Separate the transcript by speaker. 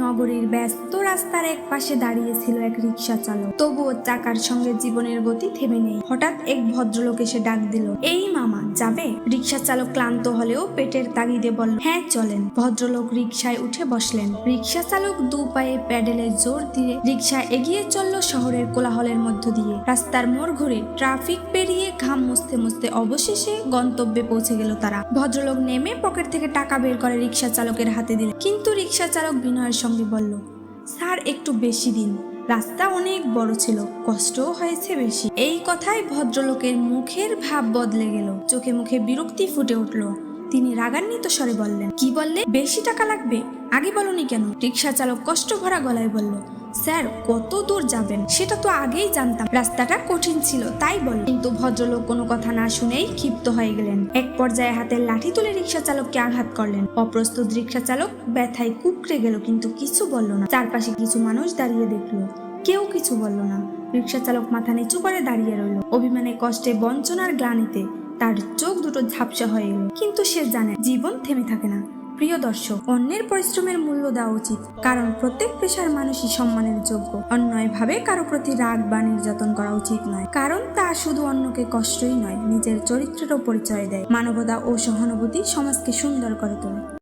Speaker 1: নগরীর ব্যস্ত রাস্তার এক পাশে দাঁড়িয়েছিল এক রিক্সা চালক। তবুও চাকার সঙ্গে জীবনের গতি থেমে নেই। হঠাৎ এক ভদ্রলোক এসে ডাক দিল, এই মামা, যাবে? রিক্সা চালক ক্লান্ত হলেও পেটের তাগিদে বলল, হ্যাঁ চলেন। ভদ্রলোক রিক্সায় উঠে বসলেন। রিক্সা চালক দু পায়ে প্যাডেলে জোর দিয়ে রিক্সা এগিয়ে চলল শহরের কোলাহলের মধ্য দিয়ে। রাস্তার মোড় ঘুরে ট্রাফিক পেরিয়ে ঘাম মুছতে মুছতে অবশেষে গন্তব্যে পৌঁছে গেল তারা। ভদ্রলোক নেমে পকেট থেকে টাকা বের করে রিক্সা চালকের হাতে দিলেন। কিন্তু রিক্সা চালক বিনয়ের সঙ্গে বলল, স্যার একটু বেশি দিন, রাস্তা অনেক বড় ছিল, কষ্টও হয়েছে বেশি। এই কথায় ভদ্রলোকের মুখের ভাব বদলে গেল, চোখে মুখে বিরক্তি ফুটে উঠল। তিনি রাগান্বিত স্বরে বললেন, কি বললে? বেশি টাকা লাগবে? আগে বলনি কেন? রিক্সা চালক কষ্ট ভরা গলায় বলল, স্যার কত দূর যাবেন সেটা তো আগেই জানতাম, রাস্তাটা কঠিন ছিল তাই বল। কিন্তু ভদ্রলোক কোনো কথা না শুনেই ক্ষিপ্ত হয়ে গেলেন। এক পর্যায়ে হাতের লাঠি তুলে রিক্সা চালককে আঘাত করলেন। অপ্রস্তুত রিক্সা চালক ব্যথায় কুঁকড়ে গেল, কিন্তু কিছু বলল না। চারপাশে কিছু মানুষ দাঁড়িয়ে দেখলো, কেউ কিছু বলল না। রিক্সা চালক মাথা নিচু করে দাঁড়িয়ে রইল। অভিমানে, কষ্টে, বঞ্চনার গ্লানিতে তার চোখ দুটো ঝাপসা হয়ে এলো। কিন্তু সে জানে জীবন থেমে থাকে না। প্রিয় দর্শক, অন্যের পরিশ্রমের মূল্য দেওয়া উচিত, কারণ প্রত্যেক পেশার মানুষই সম্মানের যোগ্য। অন্যায়ভাবে কারো প্রতি রাগ বা নির্যাতন করা উচিত নয়, কারণ তা শুধু অন্যকে কষ্টই নয়, নিজের চরিত্রেরও পরিচয় দেয়। মানবতা ও সহানুভূতি সমাজকে সুন্দর করে তোলে।